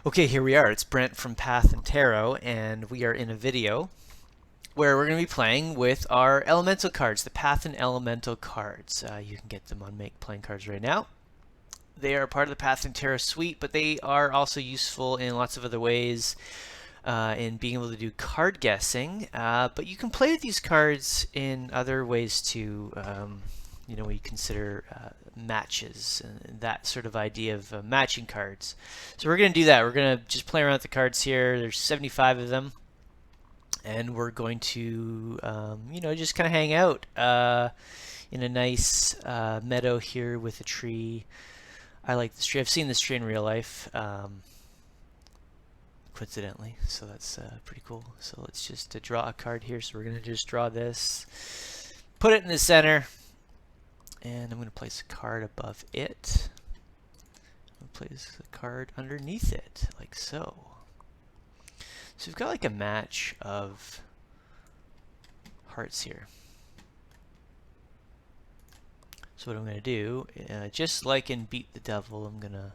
Okay, here we are. It's Brent from Path and Tarot, and we are in a video where we're going to be playing with our elemental cards, the Path and Elemental cards. You can get them on Make Playing Cards right now. They are part of the Path and Tarot suite, but they are also useful in lots of other ways in being able to do card guessing. But you can play with these cards in other ways too. We consider matches and that sort of idea of matching cards. So we're going to do that. We're going to just play around with the cards here. There's 75 of them. And we're going to, just kind of hang out in a nice meadow here with a tree. I like this tree. I've seen this tree in real life, coincidentally, so that's pretty cool. So let's just draw a card here. So we're going to just draw this, put it in the center, and I'm going to place a card above it. I'm going to place a card underneath it, like so. So we've got like a match of hearts here. So what I'm going to do, just like in Beat the Devil, I'm going to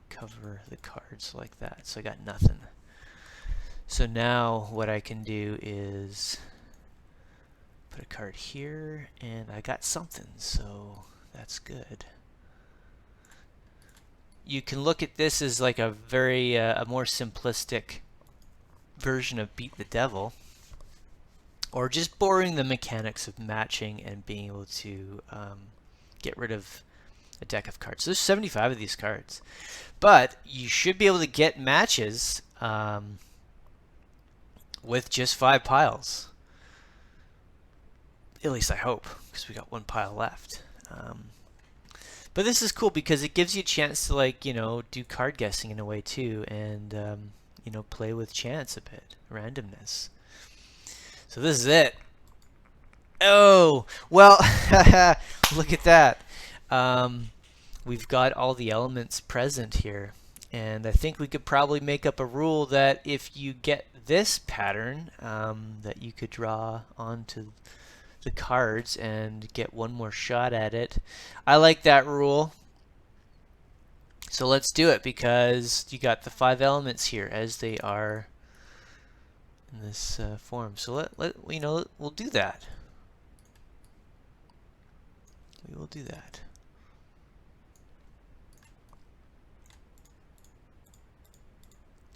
cover the cards like that. So I got nothing. So now what I can do is put a card here, and I got something, so that's good. You can look at this as like a very a more simplistic version of Beat the Devil, or just borrowing the mechanics of matching and being able to get rid of a deck of cards. So there's 75 of these cards, but you should be able to get matches with just 5 piles. At least I hope, because we got 1 pile left. But this is cool because it gives you a chance to do card guessing in a way too, and play with chance a bit, randomness. So this is it. Oh, well, look at that. We've got all the elements present here, and I think we could probably make up a rule that if you get this pattern, that you could draw onto the cards and get one more shot at it. I like that rule. So let's do it, because you got the 5 elements here as they are in this form. So we'll do that. We will do that.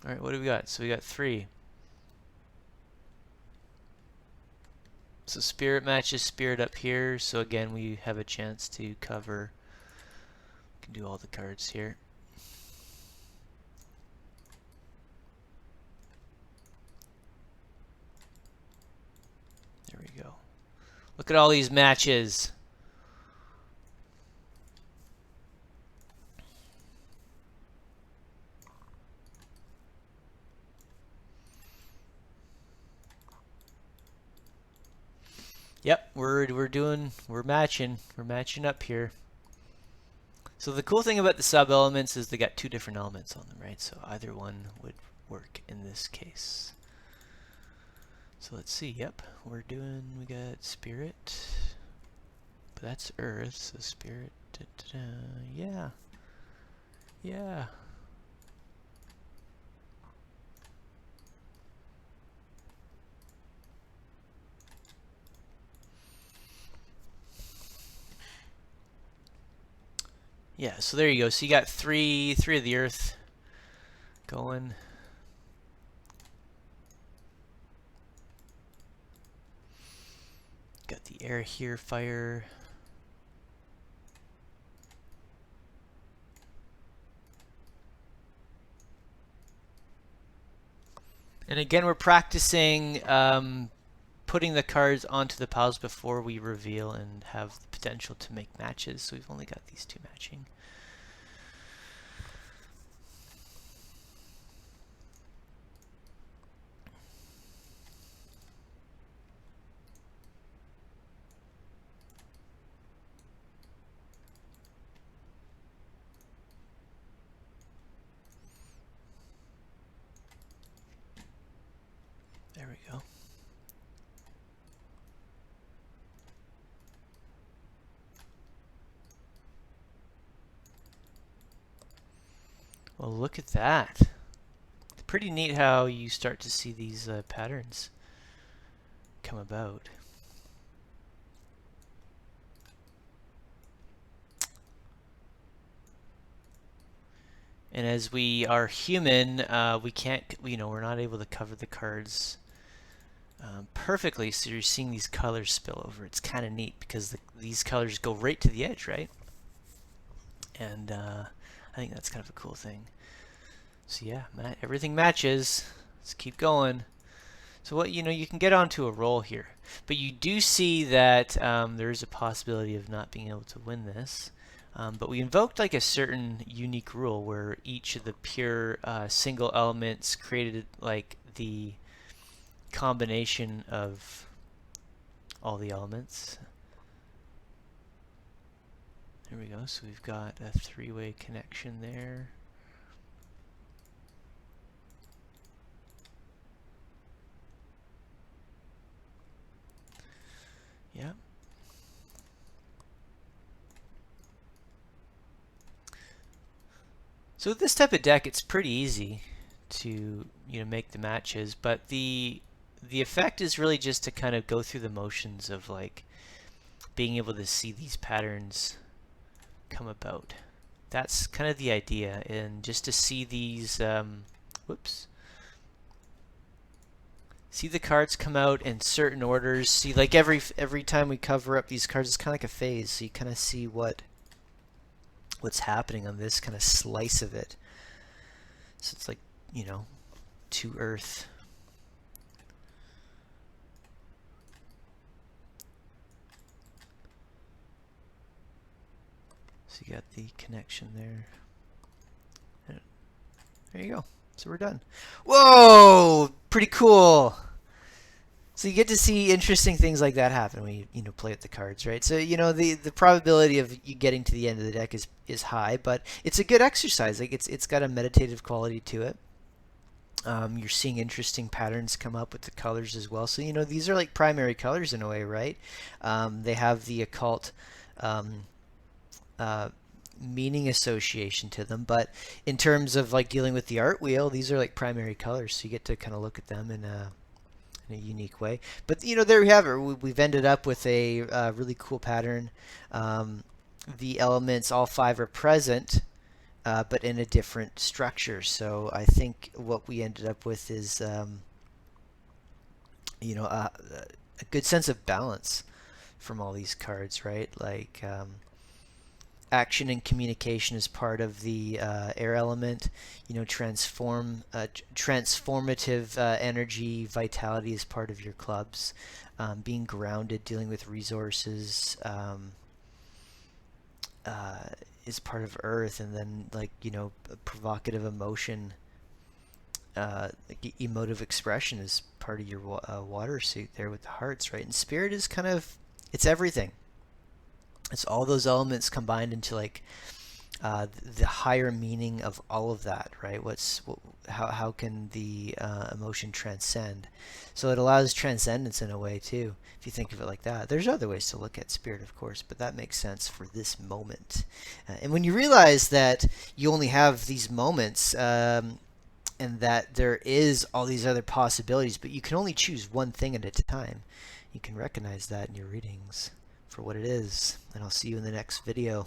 All right, what do we got? So we got 3. So spirit matches spirit up here. So again, we have a chance to cover. We can do all the cards here. There we go. Look at all these matches. Yep, we're matching up here. So the cool thing about the sub-elements is they got 2 different elements on them, right? So either one would work in this case. So let's see. Yep, we got spirit, but that's earth. So spirit, yeah. Yeah, so there you go. So you got three of the earth going. Got the air here, fire. And again, we're practicing putting the cards onto the piles before we reveal and have the potential to make matches. So we've only got these 2 matching. There we go. Well, look at that. pretty neat how you start to see these patterns come about. And as we are human, we can't, we're not able to cover the cards perfectly, so you're seeing these colors spill over. It's kind of neat because these colors go right to the edge, right? And I think that's kind of a cool thing. So yeah, everything matches. Let's keep going. So what you can get onto a roll here, but you do see that there is a possibility of not being able to win this. But we invoked like a certain unique rule where each of the pure single elements created like the combination of all the elements. There we go. So we've got a three-way connection there. Yeah. So with this type of deck, it's pretty easy to make the matches, but the effect is really just to kind of go through the motions of like being able to see these patterns come about. That's kind of the idea, and just to see these whoops, see the cards come out in certain orders. See, like every time we cover up these cards, it's kind of like a phase, so you kind of see what's happening on this kind of slice of it. So it's like, to Earth. So you got the connection there. There you go. So we're done. Whoa! Pretty cool. So you get to see interesting things like that happen when you play with the cards, right? So the probability of you getting to the end of the deck is high, but it's a good exercise. Like it's got a meditative quality to it. You're seeing interesting patterns come up with the colors as well. So these are like primary colors in a way, right? They have the occult meaning association to them, but in terms of like dealing with the art wheel, these are like primary colors, so you get to kind of look at them in a unique way. But there we have it. We've ended up with a really cool pattern. The elements, all five, are present, but in a different structure. So I think what we ended up with is a good sense of balance from all these cards, right? Like action and communication is part of the air element. Transformative energy, vitality is part of your clubs. Being grounded, dealing with resources is part of earth. And then provocative emotion, like emotive expression, is part of your water suit there with the hearts, right? And spirit is kind of, it's everything. It's all those elements combined into like the higher meaning of all of that, right? How can the emotion transcend? So it allows transcendence in a way too, if you think of it like that. There's other ways to look at spirit, of course, but that makes sense for this moment. And when you realize that you only have these moments, and that there is all these other possibilities, but you can only choose one thing at a time, you can recognize that in your readings for what it is. And I'll see you in the next video.